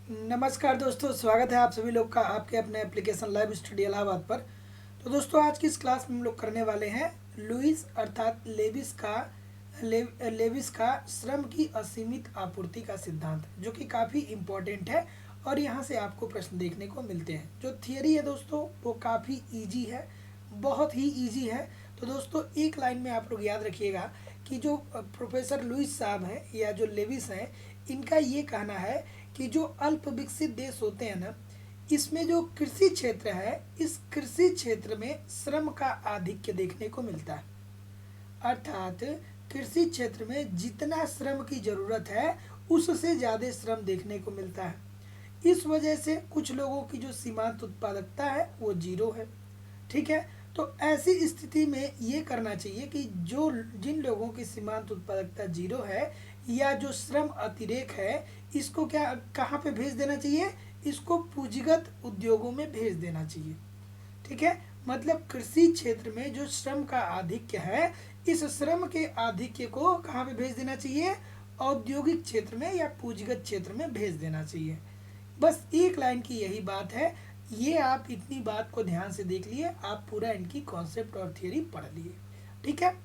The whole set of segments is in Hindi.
नमस्कार दोस्तों, स्वागत है आप सभी लोग का आपके अपने एप्लीकेशन लाइव स्टडी इलाहाबाद पर। तो दोस्तों, आज की इस क्लास में हम लोग करने वाले हैं लुईस अर्थात लेविस का श्रम की असीमित आपूर्ति का सिद्धांत, जो कि काफ़ी इम्पोर्टेंट है और यहाँ से आपको प्रश्न देखने को मिलते हैं। जो थियरी है दोस्तों वो काफ़ी ईजी है, बहुत ही ईजी है। तो दोस्तों, एक लाइन में आप लोग याद रखिएगा कि जो प्रोफेसर लुईस साहब हैं या जो लेविस हैं, इनका ये कहना है कि जो अल्प विकसित देश होते हैं ना, इसमें जो कृषि क्षेत्र है, इस कृषि क्षेत्र में श्रम का आधिक्य देखने को मिलता है। अर्थात कृषि क्षेत्र में जितना श्रम की जरूरत है उससे ज़्यादा श्रम देखने को मिलता है। इस वजह से कुछ लोगों की जो सीमांत उत्पादकता है वो जीरो है। ठीक है, तो ऐसी स्थिति में ये करना चाहिए कि जो जिन लोगों की सीमांत उत्पादकता जीरो है या जो श्रम अतिरेक है, इसको क्या कहाँ पे भेज देना चाहिए? इसको पूंजीगत उद्योगों में भेज देना चाहिए। ठीक है, मतलब कृषि क्षेत्र में जो श्रम का आधिक्य है, इस श्रम के आधिक्य को कहाँ पे भेज देना चाहिए? औद्योगिक क्षेत्र में या पूंजीगत क्षेत्र में भेज देना चाहिए। बस एक लाइन की यही बात है। ये आप इतनी बात को ध्यान से देख लिए, आप पूरा इनकी कॉन्सेप्ट और थियरी पढ़ लिए। ठीक है,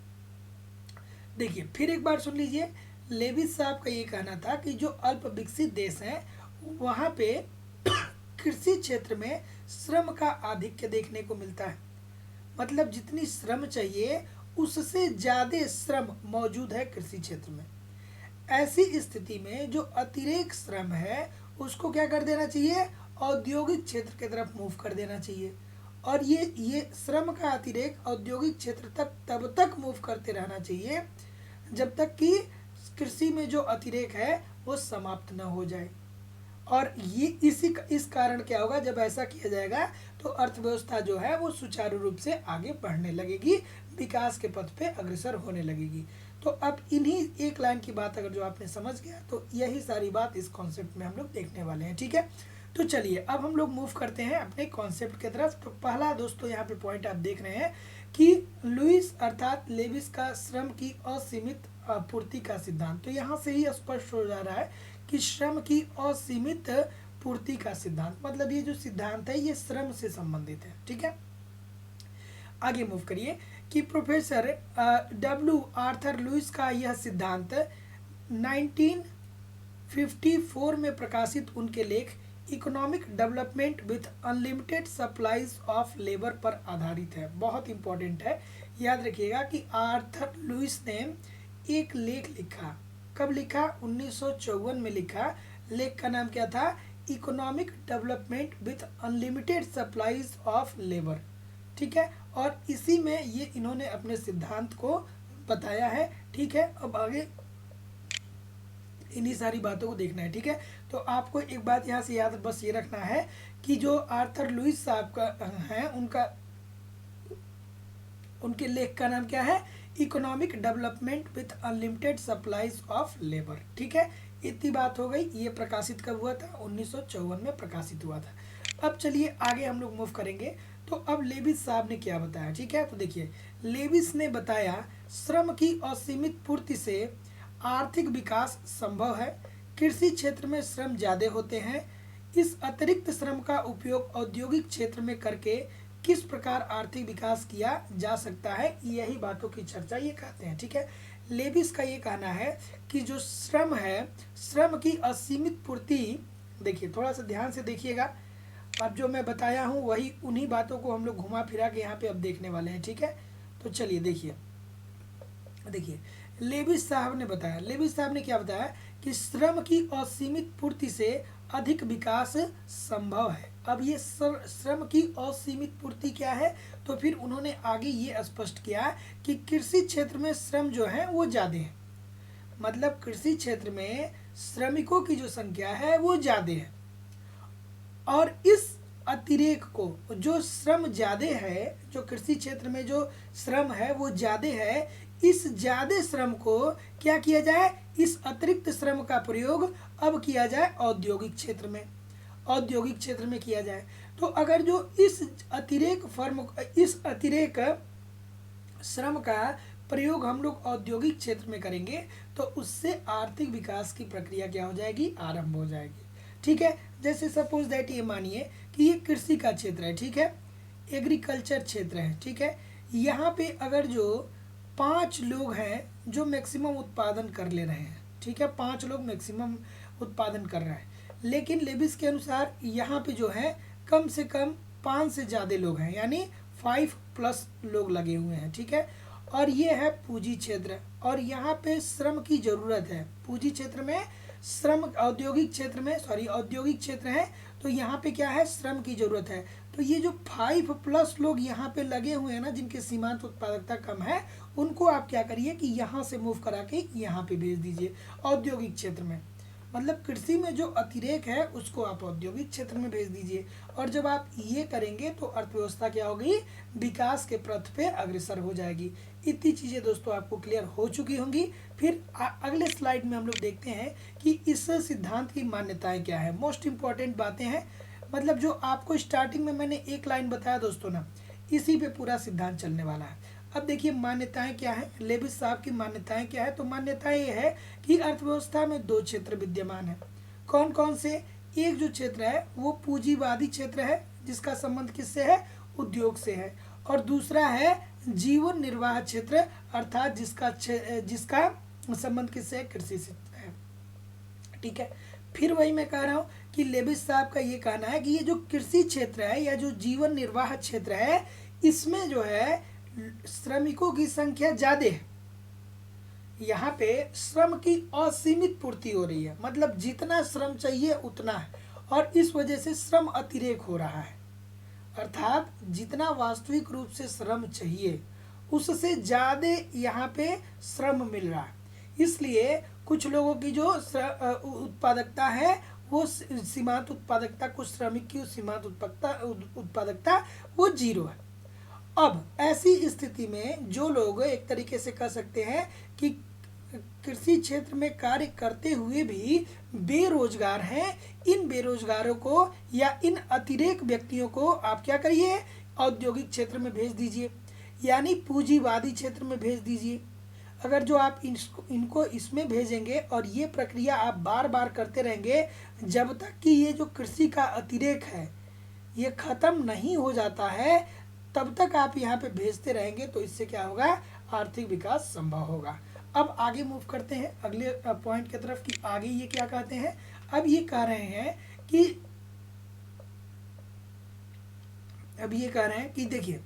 देखिए फिर एक बार सुन लीजिए। लेविस साहब का ये कहना था कि जो अल्प विकसित देश हैं वहाँ पे कृषि क्षेत्र में श्रम का आधिक्य देखने को मिलता है। मतलब जितनी श्रम चाहिए उससे ज़्यादा श्रम मौजूद है कृषि क्षेत्र में। ऐसी स्थिति में जो अतिरेक श्रम है उसको क्या कर देना चाहिए? औद्योगिक क्षेत्र की तरफ मूव कर देना चाहिए। और ये श्रम का अतिरेक औद्योगिक क्षेत्र तक तब तक मूव करते रहना चाहिए जब तक कि कृषि में जो अतिरेक है वो समाप्त न हो जाए। और ये इस कारण क्या होगा, जब ऐसा किया जाएगा तो अर्थव्यवस्था जो है वो सुचारू रूप से आगे बढ़ने लगेगी, विकास के पथ पे अग्रसर होने लगेगी। तो अब इन्हीं एक लाइन की बात अगर जो आपने समझ गया तो यही सारी बात इस कॉन्सेप्ट में हम लोग देखने वाले हैं। ठीक है, तो चलिए अब हम लोग मूव करते हैं अपने कॉन्सेप्ट की तरफ। तो पहला दोस्तों यहाँ पे पॉइंट आप देख रहे हैं कि लुईस अर्थात लेविस का श्रम की असीमित आपूर्ति का सिद्धांत। तो यहाँ से ही स्पष्ट हो जा रहा है कि श्रम की असीमित पूर्ति का सिद्धांत, मतलब ये जो सिद्धांत है ये श्रम से संबंधित है। ठीक है, आगे मूव करिए कि प्रोफेसर डब्ल्यू आर्थर लुईस का यह सिद्धांत 1954 में प्रकाशित उनके लेख economic development with unlimited supplies of labour पर आधारित है। बहुत इंपॉर्टेंट है, याद रखिएगा कि आर्थर लुईस ने एक लेख लिखा। कब लिखा? 1954 में लिखा। लेख का नाम क्या था? Economic development with unlimited supplies of labour. ठीक है, और इसी में ये इन्होंने अपने सिद्धांत को बताया है। ठीक है, अब आगे इन्हीं सारी बातों को देखना है। ठीक है, तो आपको एक बात यहाँ से याद बस ये रखना है कि जो आर्थर लुईस साहब का है उनके लेख का नाम क्या है? Economic development with unlimited supplies of labour. ठीक है, इतनी बात हो गई। ये प्रकाशित कब हुआ था? 1954 में प्रकाशित हुआ था। अब चलिए आगे हम लोग मूव करेंगे। तो अब लेविस साहब ने क्या बताया? ठीक है, तो देखिए लेविस ने बताया श्रम की असीमित पूर्ति से आर्थिक विकास संभव है। कृषि क्षेत्र में श्रम ज़्यादा होते हैं। इस अतिरिक्त श्रम का उपयोग औद्योगिक क्षेत्र में करके किस प्रकार आर्थिक विकास किया जा सकता है, यही बातों की चर्चा ये कहते हैं। ठीक है, लेविस का ये कहना है कि जो श्रम है, श्रम की असीमित पूर्ति, देखिए थोड़ा सा ध्यान से देखिएगा। अब जो मैं बताया हूँ वही उन्हीं बातों को हम लोग घुमा फिरा के यहाँ पे अब देखने वाले हैं। ठीक है, तो चलिए देखिए लेविस साहब ने बताया। लेविस साहब ने क्या बताया कि श्रम की असीमित पूर्ति से अधिक विकास संभव है। अब ये श्रम की असीमित पूर्ति क्या है? तो फिर उन्होंने आगे ये स्पष्ट किया कि कृषि क्षेत्र में श्रम जो है वो ज़्यादा है। मतलब कृषि क्षेत्र में श्रमिकों की जो संख्या है वो ज़्यादा है, और इस अतिरेक को, जो श्रम ज़्यादा है, जो कृषि क्षेत्र में जो श्रम है वो ज़्यादा है, इस ज़्यादा श्रम को क्या किया जाए? इस अतिरिक्त श्रम का प्रयोग अब किया जाए औद्योगिक क्षेत्र में, औद्योगिक क्षेत्र में किया जाए। तो अगर जो इस अतिरेक श्रम का प्रयोग हम लोग औद्योगिक क्षेत्र में करेंगे तो उससे आर्थिक विकास की प्रक्रिया क्या हो जाएगी? आरंभ हो जाएगी। ठीक है। जैसे सपोज दैट ये मानिए कि ये कृषि का क्षेत्र है, ठीक है, एग्रीकल्चर क्षेत्र है, ठीक है। यहाँ पे अगर जो 5 लोग हैं जो मैक्सिमम उत्पादन कर ले रहे हैं, ठीक है, 5 लोग मैक्सिमम उत्पादन कर रहे हैं, लेकिन लेबिस के अनुसार यहाँ पे जो है कम से कम 5 से ज़्यादा लोग हैं, यानी 5+ लोग लगे हुए हैं, ठीक है। और ये है पूंजी क्षेत्र, और यहाँ पे श्रम की ज़रूरत है। पूंजी क्षेत्र में श्रम, औद्योगिक क्षेत्र में, सॉरी, औद्योगिक क्षेत्र है, तो यहाँ पे क्या है, श्रम की ज़रूरत है। तो ये जो 5+ लोग यहाँ पे लगे हुए हैं ना, जिनके सीमांत उत्पादकता कम है, उनको आप क्या करिए कि यहाँ से मूव करा के यहाँ पे भेज दीजिए औद्योगिक क्षेत्र में। मतलब कृषि में जो अतिरेक है उसको आप औद्योगिक क्षेत्र में भेज दीजिए। और जब आप ये करेंगे तो अर्थव्यवस्था क्या होगी, विकास के पथ पे अग्रसर हो जाएगी। इतनी चीज़ें दोस्तों आपको क्लियर हो चुकी होंगी। फिर अगले स्लाइड में हम लोग देखते हैं कि इस सिद्धांत की मान्यताएं क्या है। मोस्ट इंपॉर्टेंट बातें हैं, मतलब जो आपको स्टार्टिंग में मैंने एक लाइन बताया दोस्तों ना, इसी पे पूरा सिद्धांत चलने वाला है। अब देखिए मान्यताएं क्या है, लेविस साहब की मान्यताएं क्या है। तो मान्यताएं ये है कि अर्थव्यवस्था में 2 क्षेत्र विद्यमान है। कौन कौन से? एक जो क्षेत्र है वो पूंजीवादी क्षेत्र है, जिसका संबंध किससे है, उद्योग से है। और दूसरा है जीवन निर्वाह क्षेत्र, अर्थात जिसका संबंध किससे है, कृषि से है, ठीक है। फिर वही मैं कह रहा हूँ कि लेविस साहब का ये कहना है कि ये जो कृषि क्षेत्र है या जो जीवन निर्वाह क्षेत्र है, इसमें जो है श्रमिकों की संख्या ज्यादा है। यहाँ पे श्रम की असीमित पूर्ति हो रही है, मतलब जितना श्रम चाहिए उतना है, और इस वजह से श्रम अतिरेक हो रहा है। अर्थात जितना वास्तविक रूप से श्रम चाहिए उससे ज्यादा यहाँ पे श्रम मिल रहा है। इसलिए कुछ लोगों की जो उत्पादकता है वो सीमांत उत्पादकता, कुछ श्रमिक की सीमांत उत्पादकता वो 0 है। अब ऐसी स्थिति में जो लोग एक तरीके से कह सकते हैं कि कृषि क्षेत्र में कार्य करते हुए भी बेरोजगार हैं, इन बेरोजगारों को या इन अतिरेक व्यक्तियों को आप क्या करिए, औद्योगिक क्षेत्र में भेज दीजिए, यानी पूंजीवादी क्षेत्र में भेज दीजिए। अगर जो आप इनको इसमें भेजेंगे और ये प्रक्रिया आप बार बार करते रहेंगे जब तक कि ये जो कृषि का अतिरेक है ये खत्म नहीं हो जाता है, तब तक आप यहाँ पे भेजते रहेंगे, तो इससे क्या होगा, आर्थिक विकास संभव होगा। अब आगे मूव करते हैं अगले पॉइंट की तरफ कि आगे ये क्या कहते हैं। अब ये कह रहे हैं कि देखिए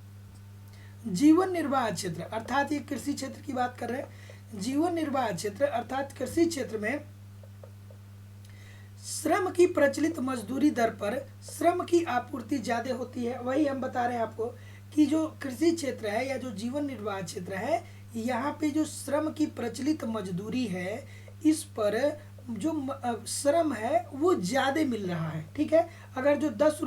जीवन निर्वाह क्षेत्र, अर्थात ये कृषि क्षेत्र की बात कर रहे हैं। जीवन निर्वाह क्षेत्र अर्थात कृषि क्षेत्र में श्रम की प्रचलित मजदूरी दर पर श्रम की आपूर्ति ज्यादा होती है। वही हम बता रहे हैं आपको कि जो कृषि क्षेत्र है या जो जीवन निर्वाह क्षेत्र है, यहाँ पे जो श्रम की प्रचलित मजदूरी है, इस पर जो श्रम है वो ज्यादा मिल रहा है, ठीक है। अगर जो 10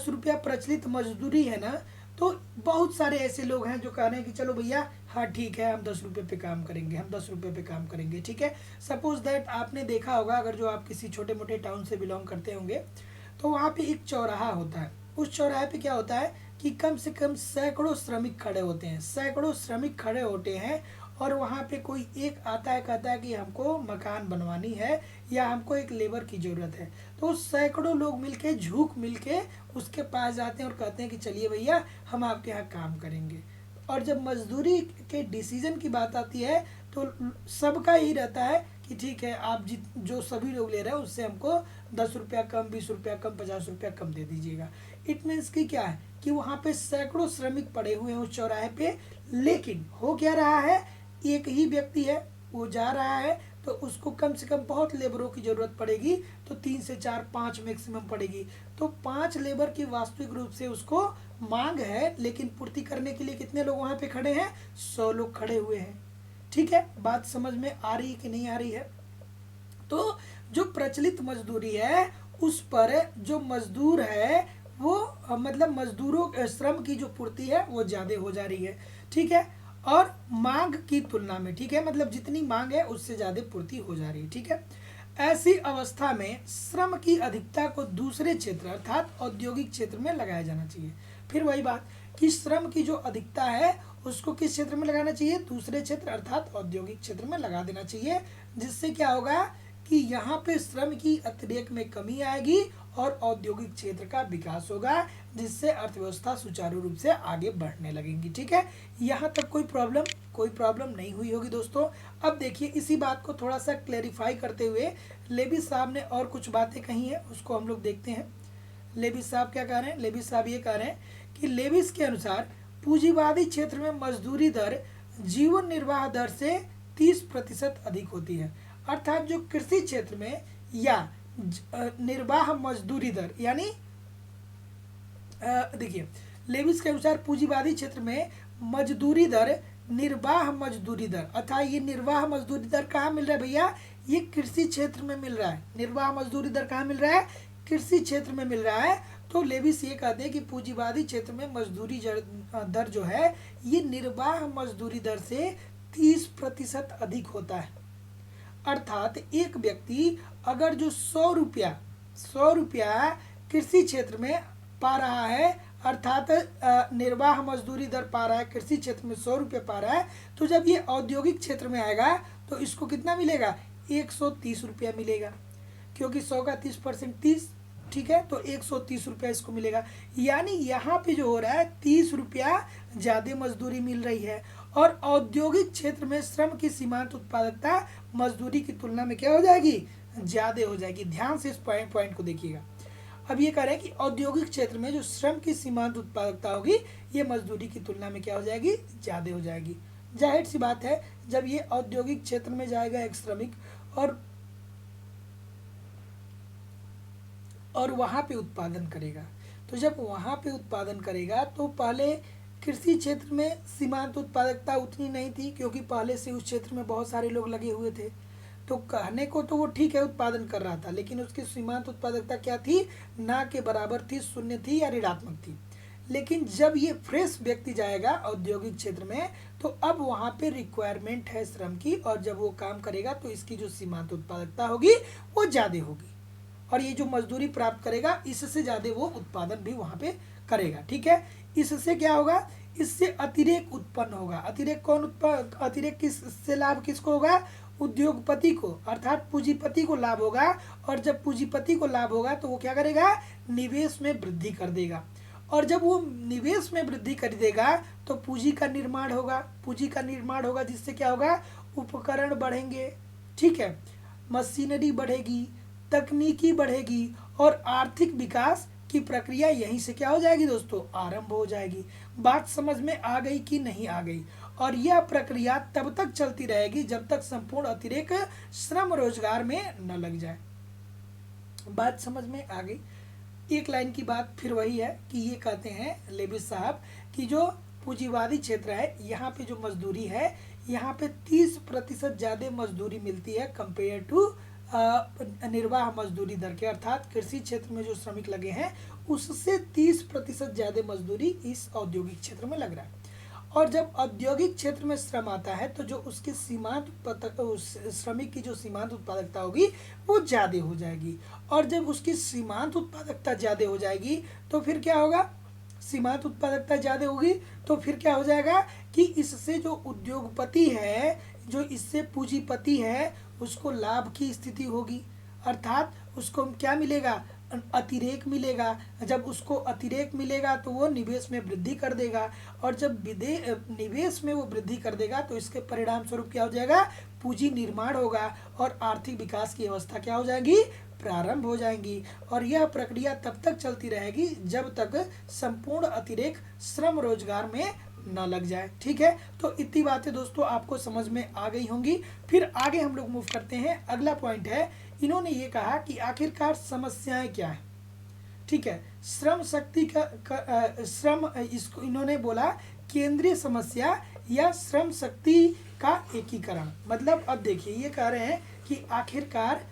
रुपया प्रचलित मजदूरी है ना, तो बहुत सारे ऐसे लोग हैं जो कह रहे हैं कि चलो भैया हाँ ठीक है, हम 10 रुपये पे काम करेंगे, हम 10 रुपये पे काम करेंगे, ठीक है। सपोज दैट आपने देखा होगा, अगर जो आप किसी छोटे मोटे टाउन से बिलोंग करते होंगे, तो वहाँ पे एक चौराहा होता है। उस चौराहे पे क्या होता है कि कम से कम सैकड़ों श्रमिक खड़े होते हैं, सैकड़ों श्रमिक खड़े होते हैं, और वहाँ पे कोई एक आता है, कहता है कि हमको मकान बनवानी है या हमको एक लेबर की ज़रूरत है। तो सैकड़ों लोग मिलके झूठ मिलके उसके पास जाते हैं और कहते हैं कि चलिए भैया हम आपके यहाँ काम करेंगे। और जब मजदूरी के डिसीजन की बात आती है तो सबका यही रहता है कि ठीक है, आप जो सभी लोग ले रहे हैं उससे हमको 10 रुपया कम, 20 रुपया कम, 50 रुपया कम दे दीजिएगा। इट मीन्स कि क्या है कि वहाँ पे सैकड़ों श्रमिक पड़े हुए हैं उस चौराहे पे, लेकिन हो क्या रहा है, एक ही व्यक्ति है, वो जा रहा है तो उसको कम से कम बहुत लेबरों की जरूरत पड़ेगी, तो 3 से 4, 5 मैक्सिमम पड़ेगी। तो 5 लेबर की वास्तविक रूप से उसको मांग है, लेकिन पूर्ति करने के लिए कितने लोग वहां पे खड़े हैं, 100 लोग खड़े हुए हैं, ठीक है। बात समझ में आ रही है कि नहीं आ रही है। तो जो प्रचलित मजदूरी है उस पर जो मजदूर है वो मतलब मजदूरों श्रम की जो पूर्ति है वो ज्यादा हो जा रही है, ठीक है, और मांग की तुलना में, ठीक है, मतलब जितनी मांग है उससे ज्यादा पूर्ति हो जा रही है, ठीक है। ऐसी अवस्था में श्रम की अधिकता को दूसरे क्षेत्र अर्थात औद्योगिक क्षेत्र में लगाया जाना चाहिए। फिर वही बात कि श्रम की जो अधिकता है उसको किस क्षेत्र में लगाना चाहिए, दूसरे क्षेत्र अर्थात औद्योगिक क्षेत्र में लगा देना चाहिए, जिससे क्या होगा कि यहाँ पे श्रम की अतिरेक में कमी आएगी और औद्योगिक क्षेत्र का विकास होगा, जिससे अर्थव्यवस्था सुचारू रूप से आगे बढ़ने लगेगी। ठीक है, यहाँ तक कोई प्रॉब्लम नहीं हुई होगी दोस्तों। अब देखिए, इसी बात को थोड़ा सा क्लेरिफाई करते हुए लेविस साहब ने और कुछ बातें कही हैं, उसको हम लोग देखते हैं। लेविस साहब क्या कह रहे हैं? लेविस साहब ये कह रहे हैं कि लेविस के अनुसार पूंजीवादी क्षेत्र में मजदूरी दर जीवन निर्वाह दर से 30% अधिक होती है। अर्थात जो कृषि क्षेत्र में या निर्वाह मजदूरी दर, यानी देखिए, लेविस के अनुसार पूंजीवादी क्षेत्र में मजदूरी दर, निर्वाह मजदूरी दर, अर्थात ये निर्वाह मजदूरी दर कहाँ मिल रहा है भैया? ये कृषि क्षेत्र में मिल रहा है। निर्वाह मजदूरी दर कहाँ मिल रहा है? कृषि क्षेत्र में मिल रहा है। तो लेविस ये कहते हैं कि पूंजीवादी क्षेत्र में मजदूरी दर जो है ये निर्वाह मजदूरी दर से 30% अधिक होता है। अर्थात एक व्यक्ति अगर जो 100 रुपया कृषि क्षेत्र में पा रहा है, अर्थात निर्वाह मजदूरी दर पा रहा है, कृषि क्षेत्र में 100 रुपये पा रहा है, तो जब ये औद्योगिक क्षेत्र में आएगा तो इसको कितना मिलेगा? 130 रुपया मिलेगा, क्योंकि 100 का 30% 30, ठीक है, तो 130 रुपया इसको मिलेगा। यानी यहाँ पे जो हो रहा है 30 रुपया ज़्यादा मजदूरी मिल रही है। और औद्योगिक क्षेत्र में श्रम की सीमांत उत्पादकता मजदूरी की तुलना में क्या हो जाएगी? ज़्यादा हो जाएगी। ध्यान से इस पॉइंट को देखिएगा। अब ये कह रहे हैं कि औद्योगिक क्षेत्र में जो श्रम की सीमांत उत्पादकता होगी ये मजदूरी की तुलना में क्या हो जाएगी? ज़्यादा हो जाएगी। जाहिर सी बात है, जब ये औद्योगिक क्षेत्र में जाएगा एक श्रमिक और वहाँ पे उत्पादन करेगा, तो जब वहाँ पे उत्पादन करेगा तो पहले कृषि क्षेत्र में सीमांत उत्पादकता उतनी नहीं थी, क्योंकि पहले से उस क्षेत्र में बहुत सारे लोग लगे हुए थे। तो कहने को तो वो ठीक है उत्पादन कर रहा था, लेकिन उसकी सीमांत उत्पादकता क्या थी? ना के बराबर थी, शून्य थी या ऋणात्मक थी। लेकिन जब ये फ्रेश व्यक्ति जाएगा औद्योगिक क्षेत्र में तो अब वहाँ पे रिक्वायरमेंट है श्रम की, और जब वो काम करेगा तो इसकी जो सीमांत उत्पादकता होगी वो ज़्यादा होगी, और ये जो मजदूरी प्राप्त करेगा इससे ज़्यादा वो उत्पादन भी वहाँ पे करेगा। ठीक है, इससे क्या होगा? इससे अतिरेक उत्पन्न होगा। अतिरेक किससे लाभ किसको होगा? उद्योगपति को, अर्थात पूंजीपति को लाभ होगा। और जब पूंजीपति को लाभ होगा तो वो क्या करेगा? निवेश में वृद्धि कर देगा, और जब वो निवेश में वृद्धि कर देगा तो पूंजी का निर्माण होगा, जिससे क्या होगा? उपकरण बढ़ेंगे, ठीक है, मशीनरी बढ़ेगी, तकनीकी बढ़ेगी, और आर्थिक विकास की प्रक्रिया यहीं से क्या हो जाएगी दोस्तों? आरंभ हो जाएगी। बात समझ में आ गई कि नहीं आ गई? और यह प्रक्रिया तब तक चलती रहेगी जब तक संपूर्ण अतिरेक श्रम रोजगार में न लग जाए। बात समझ में आ गई? एक लाइन की बात फिर वही है कि ये कहते हैं लेविस साहब कि जो पूंजीवादी क्षेत्र है यहाँ पे जो मजदूरी है, यहाँ पे 30% ज़्यादा मजदूरी मिलती है कंपेयर टू निर्वाह मजदूरी दर के। अर्थात कृषि क्षेत्र में जो श्रमिक लगे हैं उससे 30% ज़्यादा मजदूरी इस औद्योगिक क्षेत्र में लग रहा है। और जब औद्योगिक क्षेत्र में श्रम आता है तो जो उसकी श्रमिक की जो सीमांत उत्पादकता होगी वो ज़्यादा हो जाएगी, और जब उसकी सीमांत उत्पादकता ज़्यादा हो जाएगी तो फिर क्या होगा? सीमांत उत्पादकता ज़्यादा होगी तो फिर क्या हो जाएगा कि इससे जो उद्योगपति है, जो इससे पूंजीपति है, उसको लाभ की स्थिति होगी। अर्थात उसको क्या मिलेगा? अतिरेक मिलेगा। जब उसको अतिरेक मिलेगा तो वो निवेश में वृद्धि कर देगा, और जब निवेश में वो वृद्धि कर देगा तो इसके परिणाम स्वरूप क्या हो जाएगा? पूंजी निर्माण होगा और आर्थिक विकास की अवस्था क्या हो जाएगी? प्रारंभ हो जाएंगी। और यह प्रक्रिया तब तक चलती रहेगी जब तक संपूर्ण अतिरेक श्रम रोजगार में न लग जाए। ठीक है, तो इतनी बातें दोस्तों आपको समझ में आ गई होंगी। फिर आगे हम लोग मूव करते हैं। अगला पॉइंट है, इन्होंने ये कहा कि आखिरकार समस्याएं क्या है। ठीक है, श्रम शक्ति श्रम, इसको इन्होंने बोला केंद्रीय समस्या या श्रम शक्ति का एकीकरण। मतलब अब देखिए ये कह रहे हैं कि आखिरकार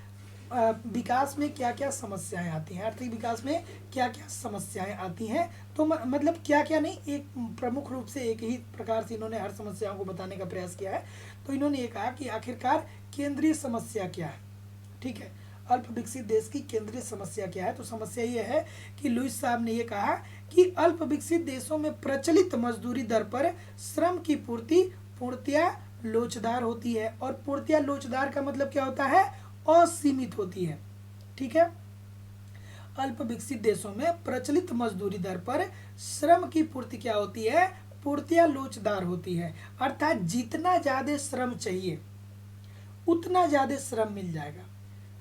विकास में क्या क्या समस्याएं आती हैं, आर्थिक विकास में क्या क्या समस्याएं आती हैं। तो मतलब क्या क्या नहीं, एक प्रमुख रूप से एक ही प्रकार से इन्होंने हर समस्याओं को बताने का प्रयास किया है। तो इन्होंने ये कहा कि आखिरकार केंद्रीय समस्या क्या है। ठीक है, अल्प विकसित देश की केंद्रीय समस्या क्या है? तो समस्या ये है कि लुईस साहब ने ये कहा कि अल्प विकसित देशों में प्रचलित मजदूरी दर पर श्रम की पूर्ति पूर्णतया लोचदार होती है। और पूर्णतया लोचदार का मतलब क्या होता है? असीमित होती है। ठीक है, अल्प विकसित देशों में प्रचलित मजदूरी दर पर श्रम की पूर्ति क्या होती है, पूर्तियां लोचदार होती है। अर्थात जितना ज्यादा श्रम चाहिए उतना ज्यादा श्रम मिल जाएगा,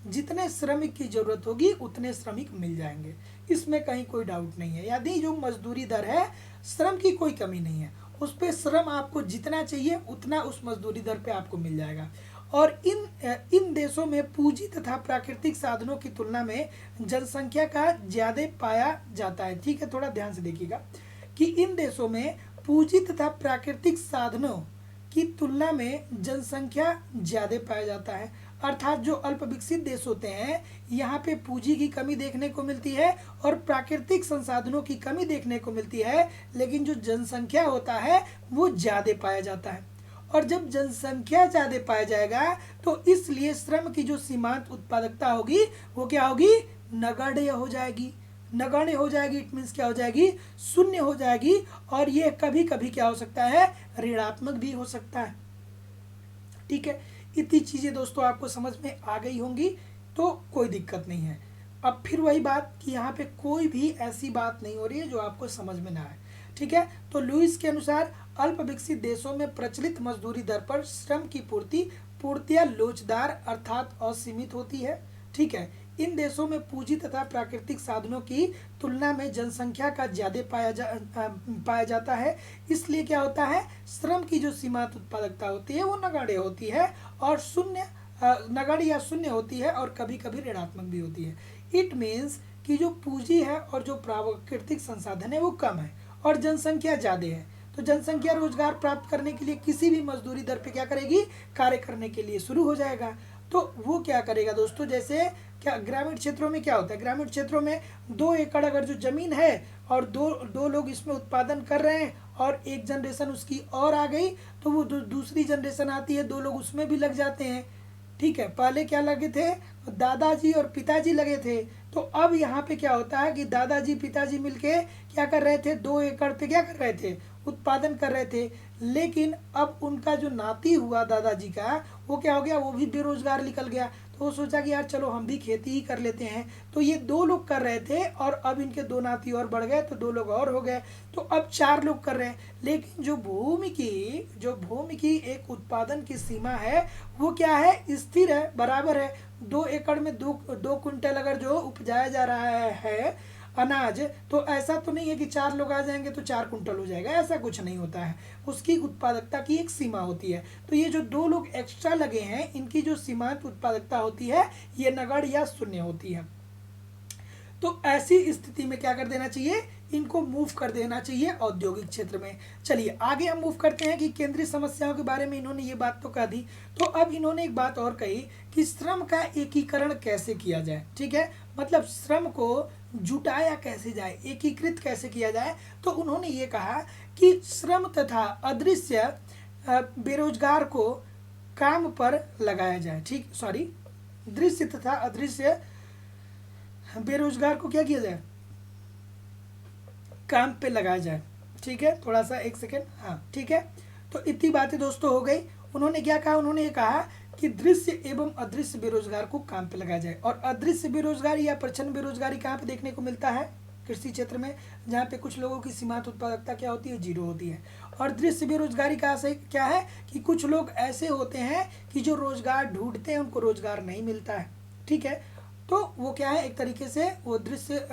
जितने श्रमिक की जरूरत होगी उतने श्रमिक मिल जाएंगे, इसमें कहीं कोई डाउट नहीं है। यदि जो मजदूरी दर है, श्रम की कोई कमी नहीं है, उस पे श्रम आपको जितना चाहिए उतना उस मजदूरी दर पे आपको मिल जाएगा। और इन देशों में पूंजी तथा प्राकृतिक साधनों की तुलना में जनसंख्या का ज्यादा पाया जाता है। ठीक है, थोड़ा ध्यान से देखिएगा कि इन देशों में पूंजी तथा प्राकृतिक साधनों की तुलना में जनसंख्या ज्यादा पाया जाता है। अर्थात जो अल्प विकसित देश होते हैं, यहाँ पे पूंजी की कमी देखने को मिलती है और प्राकृतिक संसाधनों की कमी देखने को मिलती है, लेकिन जो जनसंख्या होता है वो ज्यादा पाया जाता है। और जब जनसंख्या ज्यादा पाया जाएगा तो इसलिए श्रम की जो सीमांत उत्पादकता होगी वो क्या होगी, नगण्य हो जाएगी। नगण्य हो जाएगी इट मीन्स क्या हो जाएगी, शून्य हो जाएगी। और ये कभी कभी क्या हो सकता है, ऋणात्मक भी हो सकता है। ठीक है, इतनी चीजें दोस्तों आपको समझ में आ गई होंगी तो कोई दिक्कत नहीं है। अब फिर वही बात कि यहाँ पे कोई भी ऐसी बात नहीं हो रही है जो आपको समझ में ना आए। ठीक है, तो लुईस के अनुसार अल्प विकसित देशों में प्रचलित मजदूरी दर पर श्रम की पूर्तियां लोचदार अर्थात असीमित होती है। ठीक है, इन देशों में पूंजी तथा प्राकृतिक साधनों की तुलना में जनसंख्या का ज्यादा पाया जाता है, इसलिए क्या होता है, श्रम की जो सीमांत उत्पादकता होती है वो नगण्य होती है और नगण्य या शून्य होती है और कभी कभी ऋणात्मक भी होती है। इट मीन्स कि जो पूंजी है और जो प्राकृतिक संसाधन है वो कम है और जनसंख्या ज्यादा है, तो जनसंख्या रोजगार प्राप्त करने के लिए किसी भी मजदूरी दर पे क्या करेगी, कार्य करने के लिए शुरू हो जाएगा। तो वो क्या करेगा दोस्तों, जैसे क्या ग्रामीण क्षेत्रों में क्या होता है, ग्रामीण क्षेत्रों में 2 एकड़ अगर जो जमीन है और दो लोग इसमें उत्पादन कर रहे हैं और एक जनरेशन उसकी और आ गई तो वो दूसरी जनरेशन आती है, 2 लोग उसमें भी लग जाते हैं। ठीक है, पहले क्या लगे थे, दादाजी और पिताजी लगे थे, तो अब यहाँ पे क्या होता है कि दादाजी पिताजी मिलके क्या कर रहे थे, 2 एकड़ पे क्या कर रहे थे, उत्पादन कर रहे थे। लेकिन अब उनका जो नाती हुआ दादाजी का, वो क्या हो गया, वो भी बेरोजगार निकल गया। तो वो सोचा कि यार चलो हम भी खेती ही कर लेते हैं। तो ये 2 लोग कर रहे थे और अब इनके 2 नाती और बढ़ गए तो 2 लोग और हो गए, तो अब 4 लोग कर रहे हैं। लेकिन जो भूमि की एक उत्पादन की सीमा है वो क्या है, स्थिर है, बराबर है। 2 एकड़ में 2 कुंटल अगर जो उपजाया जा रहा है अनाज, तो ऐसा तो नहीं है कि 4 लोग आ जाएंगे तो 4 कुंटल हो जाएगा, ऐसा कुछ नहीं होता है। उसकी उत्पादकता की एक सीमा होती है। तो ये जो 2 लोग एक्स्ट्रा लगे हैं, इनकी जो सीमांत उत्पादकता होती है ये नगण्य या शून्य होती है। तो ऐसी स्थिति में क्या कर देना चाहिए, इनको मूव कर देना चाहिए औद्योगिक क्षेत्र में। चलिए आगे हम मूव करते हैं कि केंद्रीय समस्याओं के बारे में इन्होंने ये बात तो कह दी, तो अब इन्होंने एक बात और कही कि श्रम का एकीकरण कैसे किया जाए। ठीक है, मतलब श्रम को जुटाया कैसे जाए, एकीकृत कैसे किया जाए। तो उन्होंने ये कहा कि श्रम तथा अदृश्य बेरोजगार को काम पर लगाया जाए। ठीक, सॉरी, दृश्य तथा अदृश्य बेरोजगार को क्या किया जाए, काम पे लगाया जाए। ठीक है, थोड़ा सा एक सेकेंड, हाँ ठीक है। तो इतनी बातें दोस्तों हो गई। उन्होंने क्या कहा, उन्होंने ये कहा कि दृश्य एवं अदृश्य बेरोजगार को काम पे लगाया जाए। और अदृश्य बेरोजगारी या प्रच्छन्न बेरोजगारी कहाँ पे देखने को मिलता है, कृषि क्षेत्र में, जहाँ पे कुछ लोगों की सीमांत उत्पादकता क्या होती है, 0 होती है। और दृश्य बेरोजगारी का से क्या है कि कुछ लोग ऐसे होते हैं कि जो रोजगार ढूंढते हैं उनको रोजगार नहीं मिलता है। ठीक है, तो वो क्या है, एक तरीके से वो दृश्य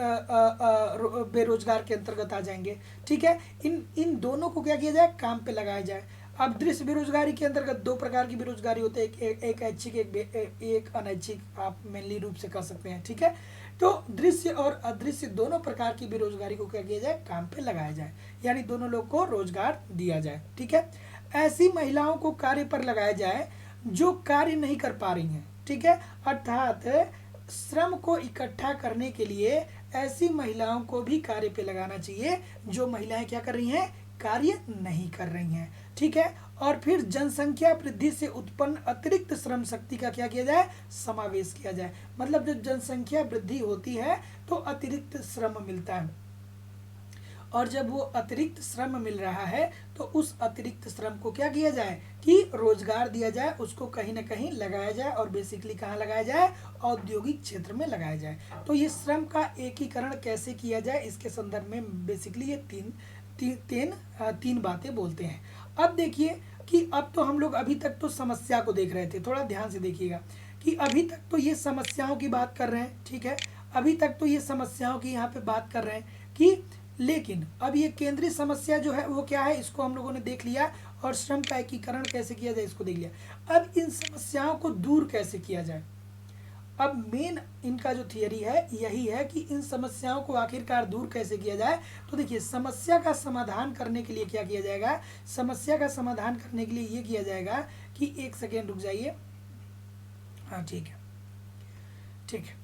बेरोजगार के अंतर्गत आ जाएंगे। ठीक है, इन दोनों को क्या किया जाए, काम पे लगाया जाए। अब दृश्य बेरोजगारी के अंतर्गत 2 प्रकार की बेरोजगारी होते हैं, एक ऐच्छिक, एक अनैच्छिक, आप मेनली रूप से कह सकते हैं। ठीक है, तो दृश्य और अदृश्य दोनों प्रकार की बेरोजगारी को क्या किया जाए, काम पे लगाया जाए, यानी दोनों लोग को रोजगार दिया जाए। ठीक है, ऐसी महिलाओं को कार्य पर लगाया जाए जो कार्य नहीं कर पा रही हैं। ठीक है, अर्थात श्रम को इकट्ठा करने के लिए ऐसी महिलाओं को भी कार्य पे लगाना चाहिए जो महिलाएं क्या कर रही हैं, कार्य नहीं कर रही हैं। ठीक है, और फिर जनसंख्या वृद्धि से उत्पन्न अतिरिक्त श्रम शक्ति का क्या किया जाए, समावेश किया जाए। मतलब जब जनसंख्या वृद्धि होती है तो अतिरिक्त श्रम मिलता है। और जब वो अतिरिक्त श्रम मिल रहा है तो उस अतिरिक्त श्रम को क्या किया जाए कि रोजगार दिया जाए, उसको कहीं ना कहीं लगाया जाए और बेसिकली कहाँ लगाया जाए, औद्योगिक क्षेत्र में लगाया जाए। तो ये श्रम का एकीकरण कैसे किया जाए इसके संदर्भ में बेसिकली ये तीन बातें बोलते हैं। अब देखिए कि अब तो हम लोग अभी तक तो समस्या को देख रहे थे, थोड़ा ध्यान से देखिएगा कि अभी तक तो ये समस्याओं की बात कर रहे हैं, ठीक है, अभी तक तो ये समस्याओं की यहाँ पे बात कर रहे हैं कि लेकिन अब ये केंद्रीय समस्या जो है वो क्या है, इसको हम लोगों ने देख लिया और श्रम का एकीकरण कैसे किया जाए इसको देख लिया। अब इन समस्याओं को दूर कैसे किया जाए, अब मेन इनका जो थियरी है यही है कि इन समस्याओं को आखिरकार दूर कैसे किया जाए। तो देखिए समस्या का समाधान करने के लिए क्या किया जाएगा, समस्या का समाधान करने के लिए ये किया जाएगा कि एक सेकेंड रुक जाइए, हाँ ठीक है ठीक है,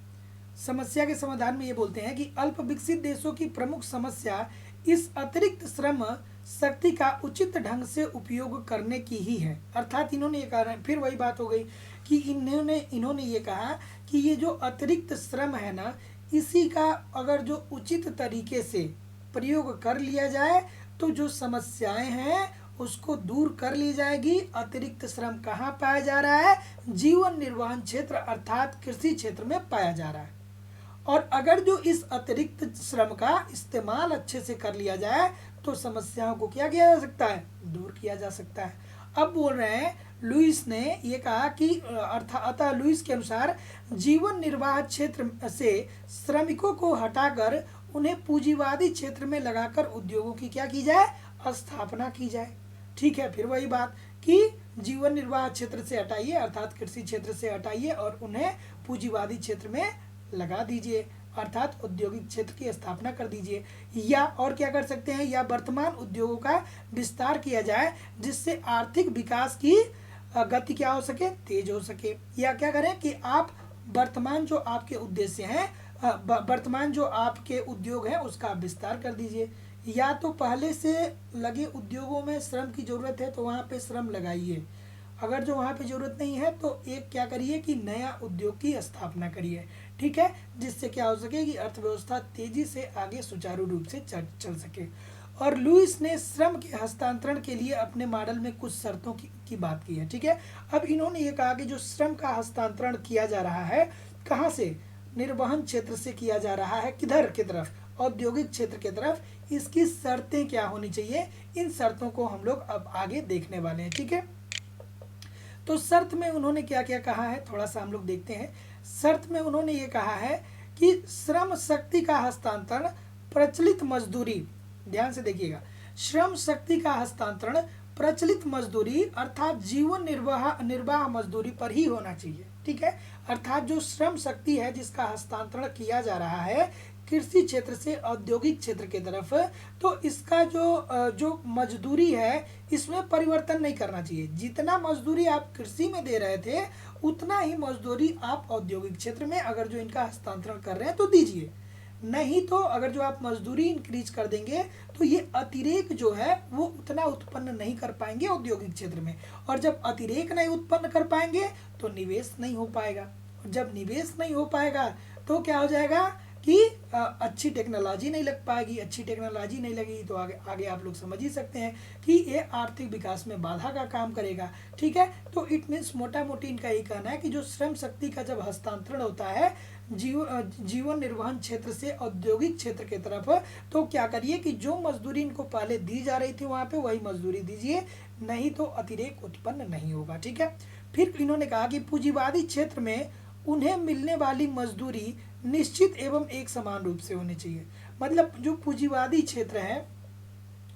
समस्या के समाधान में ये बोलते हैं कि अल्प विकसित देशों की प्रमुख समस्या इस अतिरिक्त श्रम शक्ति का उचित ढंग से उपयोग करने की ही है। अर्थात इन्होंने ये कहा, फिर वही बात हो गई कि इन्होंने ये कहा कि ये जो अतिरिक्त श्रम है ना, इसी का अगर जो उचित तरीके से प्रयोग कर लिया जाए तो जो समस्याएं हैं उसको दूर कर ली जाएगी। अतिरिक्त श्रम कहाँ पाया जा रहा है, जीवन निर्वहन क्षेत्र अर्थात कृषि क्षेत्र में पाया जा रहा है। और अगर जो इस अतिरिक्त श्रम का इस्तेमाल अच्छे से कर लिया जाए तो समस्याओं को क्या किया जा सकता है, दूर किया जा सकता है। अब बोल रहे हैं लुईस ने ये कहा कि अतः लुईस के अनुसार जीवन निर्वाह क्षेत्र से श्रमिकों को हटाकर उन्हें पूंजीवादी क्षेत्र में लगाकर उद्योगों की क्या की जाए, स्थापना की जाए। ठीक है, फिर वही बात कि जीवन निर्वाह क्षेत्र से हटाइए अर्थात कृषि क्षेत्र से हटाइए और उन्हें पूंजीवादी क्षेत्र में लगा दीजिए अर्थात औद्योगिक क्षेत्र की स्थापना कर दीजिए। या और क्या कर सकते हैं, या वर्तमान उद्योगों का विस्तार किया जाए जिससे आर्थिक विकास की गति क्या हो सके, तेज हो सके। या क्या करें कि आप वर्तमान जो आपके उद्देश्य हैं, वर्तमान जो आपके उद्योग हैं उसका विस्तार कर दीजिए। या तो पहले से लगे उद्योगों में श्रम की जरूरत है तो वहाँ पे श्रम लगाइए, अगर जो वहाँ पे जरूरत नहीं है तो एक क्या करिए कि नया उद्योग की स्थापना करिए। ठीक है, जिससे क्या हो सके कि अर्थव्यवस्था तेजी से आगे सुचारू रूप से चल सके। और लुईस ने श्रम के हस्तांतरण के लिए अपने मॉडल में कुछ शर्तों की बात की है। ठीक है, अब इन्होंने ये कहा कि जो श्रम का हस्तांतरण किया जा रहा है कहाँ से, निर्वहन क्षेत्र से किया जा रहा है, किधर की तरफ, औद्योगिक क्षेत्र की तरफ। इसकी शर्तें क्या होनी चाहिए, इन शर्तों को हम लोग अब आगे देखने वाले हैं। ठीक है, तो शर्त में उन्होंने क्या क्या कहा है थोड़ा सा हम लोग देखते हैं। शर्त में उन्होंने ये कहा है कि श्रम शक्ति का हस्तांतरण प्रचलित मजदूरी, ध्यान से देखिएगा, श्रम शक्ति का हस्तांतरण प्रचलित मजदूरी अर्थात जीवन निर्वाह मजदूरी पर ही होना चाहिए। ठीक है, अर्थात जो श्रम शक्ति है जिसका हस्तांतरण किया जा रहा है कृषि क्षेत्र से औद्योगिक क्षेत्र की तरफ, तो इसका जो मजदूरी है इसमें परिवर्तन नहीं करना चाहिए। जितना मजदूरी आप कृषि में दे रहे थे उतना ही मजदूरी आप औद्योगिक क्षेत्र में अगर जो इनका हस्तांतरण कर रहे हैं तो दीजिए। नहीं तो अगर जो आप मजदूरी इंक्रीज कर देंगे तो ये अतिरेक जो है वो उतना उत्पन्न नहीं कर पाएंगे औद्योगिक क्षेत्र में, और जब अतिरेक नहीं उत्पन्न कर पाएंगे तो निवेश नहीं हो पाएगा, और जब निवेश नहीं हो पाएगा तो क्या हो जाएगा कि अच्छी टेक्नोलॉजी नहीं लग पाएगी। अच्छी टेक्नोलॉजी नहीं लगेगी तो आगे आप लोग समझ ही सकते हैं कि ये आर्थिक विकास में बाधा का काम करेगा। ठीक है, तो इट मीन्स मोटा मोटी इनका ये कहना है कि जो श्रम शक्ति का जब हस्तांतरण होता है जीवन निर्वहन क्षेत्र से औद्योगिक क्षेत्र की तरफ, तो क्या करिए कि जो मजदूरी इनको पहले दी जा रही थी वहाँ पे वही मजदूरी दीजिए, नहीं तो अतिरेक उत्पन्न नहीं होगा। ठीक है, फिर इन्होंने कहा कि पूंजीवादी क्षेत्र में उन्हें मिलने वाली मजदूरी निश्चित एवं एक समान रूप से होनी चाहिए। मतलब जो पूंजीवादी क्षेत्र है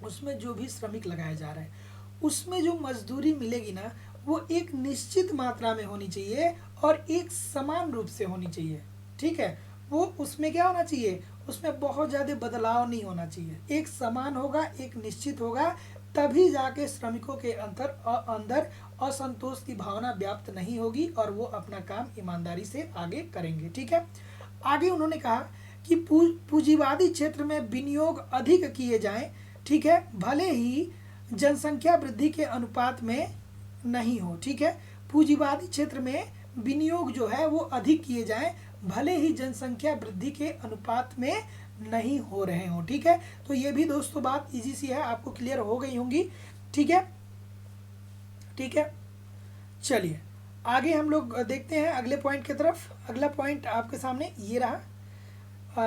उसमें जो भी श्रमिक लगाए जा रहे हैं उसमें जो मजदूरी मिलेगी ना वो एक निश्चित मात्रा में होनी चाहिए और एक समान रूप से होनी चाहिए। ठीक है, वो उसमें क्या होना चाहिए, उसमें बहुत ज़्यादा बदलाव नहीं होना चाहिए, एक समान होगा, एक निश्चित होगा, तभी जाके श्रमिकों के अंदर असंतोष की भावना व्याप्त नहीं होगी और वो अपना काम ईमानदारी से आगे करेंगे। ठीक है, आगे उन्होंने कहा कि पूंजीवादी क्षेत्र में विनियोग अधिक किए जाएं। ठीक है, भले ही जनसंख्या वृद्धि के अनुपात में नहीं हो। ठीक है, पूंजीवादी क्षेत्र में विनियोग जो है वो अधिक किए जाएं, भले ही जनसंख्या वृद्धि के अनुपात में नहीं हो रहे हो। ठीक है, तो ये भी दोस्तों बात इजी सी है, आपको क्लियर हो गई होंगी। ठीक है, ठीक है, चलिए आगे हम लोग देखते हैं अगले पॉइंट की तरफ। अगला पॉइंट आपके सामने ये रहा,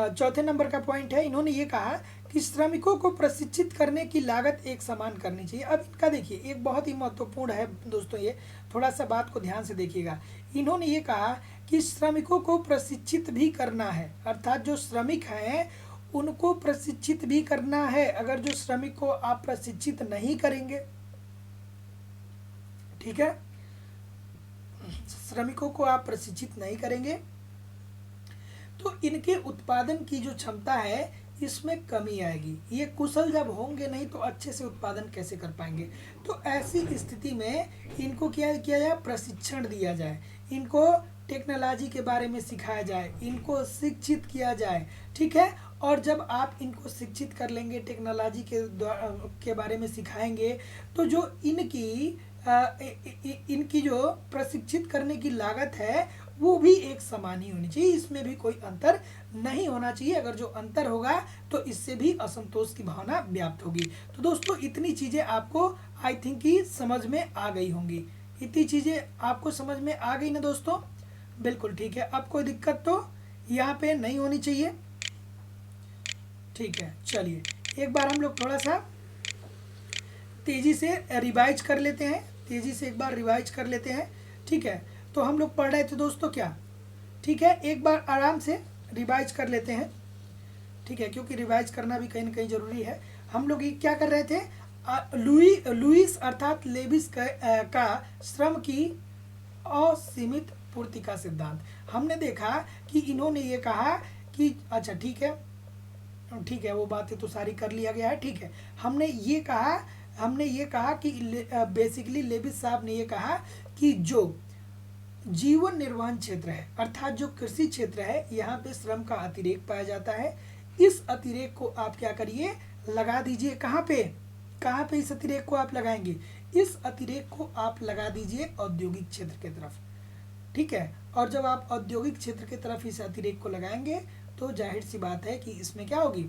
चौथे नंबर का पॉइंट है। इन्होंने ये कहा कि श्रमिकों को प्रशिक्षित करने की लागत एक समान करनी चाहिए। अब इनका देखिए एक बहुत ही महत्वपूर्ण है दोस्तों, ये थोड़ा सा बात को ध्यान से देखिएगा। इन्होंने ये कहा कि श्रमिकों को प्रशिक्षित भी करना है, अर्थात जो श्रमिक हैं उनको प्रशिक्षित भी करना है। अगर जो श्रमिक को आप प्रशिक्षित नहीं करेंगे, ठीक है, श्रमिकों को आप प्रशिक्षित नहीं करेंगे तो इनके उत्पादन की जो क्षमता है इसमें कमी आएगी। ये कुशल जब होंगे नहीं तो अच्छे से उत्पादन कैसे कर पाएंगे। तो ऐसी स्थिति में इनको क्या किया जाए, प्रशिक्षण दिया जाए, इनको टेक्नोलॉजी के बारे में सिखाया जाए, इनको शिक्षित किया जाए। ठीक है, और जब आप इनको शिक्षित कर लेंगे, टेक्नोलॉजी के बारे में सिखाएंगे, तो जो इनकी जो प्रशिक्षित करने की लागत है वो भी एक समान ही होनी चाहिए, इसमें भी कोई अंतर नहीं होना चाहिए। अगर जो अंतर होगा तो इससे भी असंतोष की भावना व्याप्त होगी। तो दोस्तों इतनी चीज़ें आपको आई थिंक कि समझ में आ गई होंगी। इतनी चीज़ें आपको समझ में आ गई ना दोस्तों? बिल्कुल ठीक है, अब कोई दिक्कत तो यहाँ पे नहीं होनी चाहिए। ठीक है, चलिए एक बार हम लोग थोड़ा सा तेज़ी से रिवाइज कर लेते हैं, तेज़ी से एक बार रिवाइज कर लेते हैं। ठीक है, तो हम लोग पढ़ रहे थे दोस्तों क्या? ठीक है, एक बार आराम से रिवाइज कर लेते हैं। ठीक है, क्योंकि रिवाइज करना भी कहीं ना कहीं ज़रूरी है। हम लोग ये क्या कर रहे थे, लुईस अर्थात लेविस का श्रम की असीमित पूर्ति का सिद्धांत। हमने देखा कि इन्होंने ये कहा कि अच्छा ठीक है, वो बातें तो सारी कर लिया गया है। ठीक है, हमने ये कहा कि बेसिकली लेविस साहब ने ये कहा कि जो जीवन निर्वहन क्षेत्र है, अर्थात जो कृषि क्षेत्र है, यहाँ पे श्रम का अतिरेक पाया जाता है। इस अतिरेक को आप क्या करिए, लगा दीजिए। कहाँ पे इस अतिरेक को आप लगाएंगे? इस अतिरेक को आप लगा दीजिए औद्योगिक क्षेत्र की तरफ। ठीक है, और जब आप औद्योगिक क्षेत्र की तरफ इस अतिरेक को लगाएंगे तो जाहिर सी बात है कि इसमें क्या होगी,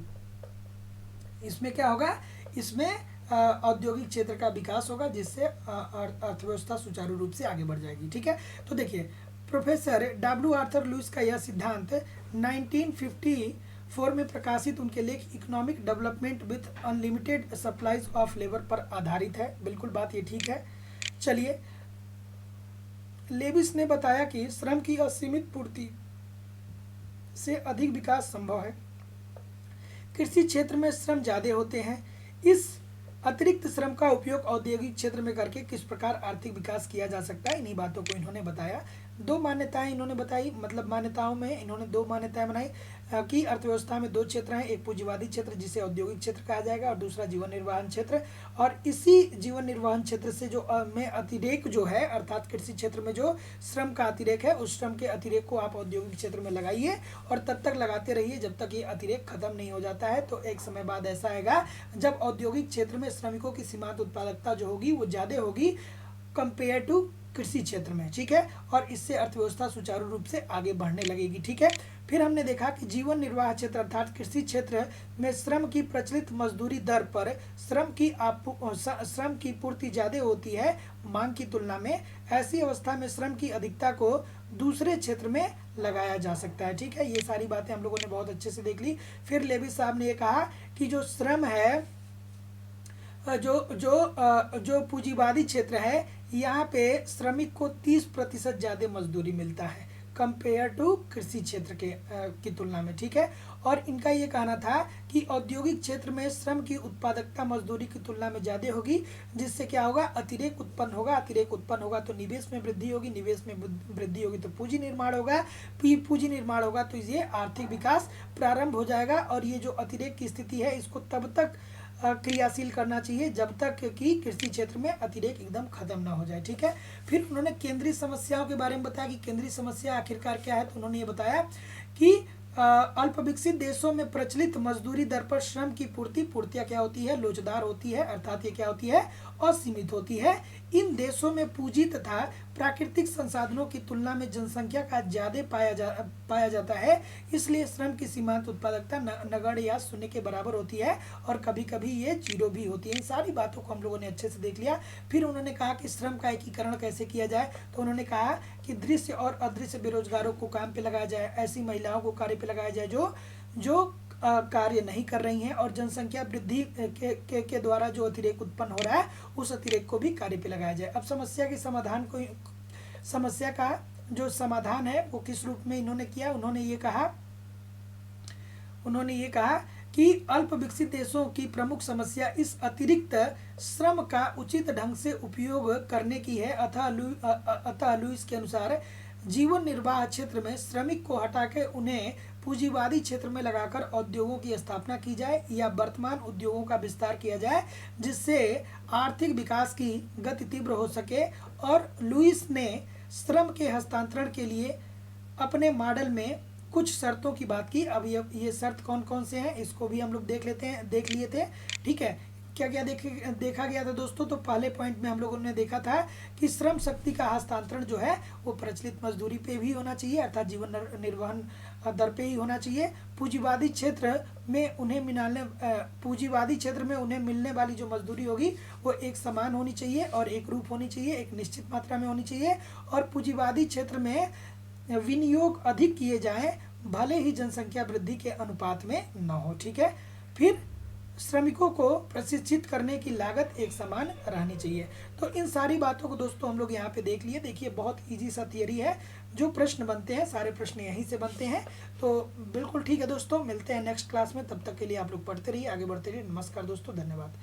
इसमें क्या होगा, इसमें औद्योगिक क्षेत्र का विकास होगा, जिससे अर्थव्यवस्था सुचारू रूप से आगे बढ़ जाएगी। ठीक है, तो देखिए प्रोफेसर डब्ल्यू आर्थर लुईस का यह सिद्धांत 1954 में प्रकाशित उनके लेख economic development with unlimited supplies of labour पर आधारित है। बिल्कुल बात ये ठीक है। चलिए, लेविस ने बताया कि श्रम की असीमित पूर्ति से अधिक विकास संभव है। कृषि क्षेत्र में श्रम ज्यादा होते हैं। इस अतिरिक्त श्रम का उपयोग औद्योगिक क्षेत्र में करके किस प्रकार आर्थिक विकास किया जा सकता है, इन्हीं बातों को इन्होंने बताया। दो मान्यताएं इन्होंने बताई, मतलब मान्यताओं में इन्होंने दो मान्यताएं बनाई कि अर्थव्यवस्था में दो क्षेत्र हैं, एक पूंजीवादी क्षेत्र जिसे औद्योगिक क्षेत्र कहा जाएगा और दूसरा जीवन निर्वाहन क्षेत्र। और इसी जीवन निर्वाहन क्षेत्र से जो में अतिरेक जो है, अर्थात कृषि क्षेत्र में जो श्रम का अतिरेक है, उस श्रम के अतिरेक को आप औद्योगिक क्षेत्र में लगाइए और तब तक लगाते रहिए जब तक ये अतिरेक खत्म नहीं हो जाता है। तो एक समय बाद ऐसा आएगा जब औद्योगिक क्षेत्र में श्रमिकों की सीमांत उत्पादकता जो होगी वो ज़्यादा होगी कंपेयर टू कृषि क्षेत्र में। ठीक है, और इससे अर्थव्यवस्था सुचारू रूप से आगे बढ़ने लगेगी। ठीक है, फिर हमने देखा कि जीवन निर्वाह क्षेत्र अर्थात कृषि क्षेत्र में श्रम की प्रचलित मजदूरी दर पर श्रम की पूर्ति ज़्यादा होती है मांग की तुलना में। ऐसी अवस्था में श्रम की अधिकता को दूसरे क्षेत्र में लगाया जा सकता है। ठीक है, ये सारी बातें हम लोगों ने बहुत अच्छे से देख ली। फिर लेविस साहब ने ये कहा कि जो श्रम है, जो पूंजीवादी क्षेत्र है, यहाँ पे श्रमिक को 30% ज़्यादा मजदूरी मिलता है कंपेयर टू कृषि क्षेत्र की तुलना में। ठीक है, और इनका ये कहना था कि औद्योगिक क्षेत्र में श्रम की उत्पादकता मजदूरी की तुलना में ज़्यादा होगी, जिससे क्या होगा, अतिरेक उत्पन्न होगा। अतिरेक उत्पन्न होगा तो निवेश में वृद्धि होगी, निवेश में वृद्धि होगी तो पूंजी निर्माण होगा, पूंजी निर्माण होगा तो ये आर्थिक विकास प्रारंभ हो जाएगा। और ये जो अतिरेक की स्थिति है इसको तब तक क्रियाशील करना चाहिए जब तक कि कृषि क्षेत्र में अतिरेक एकदम खत्म ना हो जाए। ठीक है, फिर उन्होंने केंद्रीय समस्याओं के बारे में बताया कि केंद्रीय समस्या आखिरकार क्या है। तो उन्होंने ये बताया कि अल्प विकसित देशों में प्रचलित मजदूरी दर पर श्रम की पूर्तियां क्या होती है, लोचदार होती है, अर्थात ये क्या होती है, असीमित होती है। इन देशों में पूंजी तथा प्राकृतिक संसाधनों की तुलना में जनसंख्या का ज्यादा पाया जाता है, इसलिए श्रम की सीमांत उत्पादकता नगण्य या शून्य के बराबर होती है और कभी कभी ये जीरो भी होती है। इन सारी बातों को हम लोगों ने अच्छे से देख लिया। फिर उन्होंने कहा कि श्रम का एकीकरण कैसे किया जाए, तो उन्होंने कहा कि दृश्य और अदृश्य बेरोजगारों को काम पे लगाया जाए, ऐसी महिलाओं को कार्य पे लगाया जाए जो कार्य नहीं कर रही हैं, और जनसंख्या वृद्धि के द्वारा जो अतिरेक उत्पन्न हो रहा है उस अतिरेक को भी कार्य पे लगाया जाए। अब समस्या का जो समाधान है वो किस रूप में इन्होंने किया, उन्होंने ये कहा कि अल्प विकसित देशों की प्रमुख समस्या इस अतिरिक्त श्रम का उचित ढंग से उपयोग करने की है। अतः लुईस के अनुसार जीवन निर्वाह क्षेत्र में श्रमिक को हटाकर उन्हें पूंजीवादी क्षेत्र में लगाकर उद्योगों की स्थापना की जाए या वर्तमान उद्योगों का विस्तार किया जाए, जिससे आर्थिक विकास की गति तीव्र हो सके। और लुईस ने श्रम के हस्तांतरण के लिए अपने मॉडल में कुछ शर्तों की बात की। अब ये शर्त कौन कौन से हैं इसको भी हम लोग देख लिए थे। ठीक है, क्या क्या देखा गया था दोस्तों, तो पहले पॉइंट में हम लोगों ने देखा था कि श्रम शक्ति का हस्तांतरण जो है वो प्रचलित मजदूरी पे भी होना चाहिए, अर्थात जीवन निर्वहन दर पे ही होना चाहिए। पूंजीवादी क्षेत्र में उन्हें मिलने वाली जो मजदूरी होगी वो एक समान होनी चाहिए और एक रूप होनी चाहिए, एक निश्चित मात्रा में होनी चाहिए। और पूंजीवादी क्षेत्र में विनियोग अधिक किए जाएं, भले ही जनसंख्या वृद्धि के अनुपात में न हो। ठीक है, फिर श्रमिकों को प्रशिक्षित करने की लागत एक समान रहनी चाहिए। तो इन सारी बातों को दोस्तों हम लोग यहाँ पे देख लिए। देखिए बहुत इजी सा थियरी है, जो प्रश्न बनते हैं सारे प्रश्न यहीं से बनते हैं। तो बिल्कुल ठीक है दोस्तों, मिलते हैं नेक्स्ट क्लास में, तब तक के लिए आप लोग पढ़ते रहिए, आगे बढ़ते रहिए। नमस्कार दोस्तों, धन्यवाद।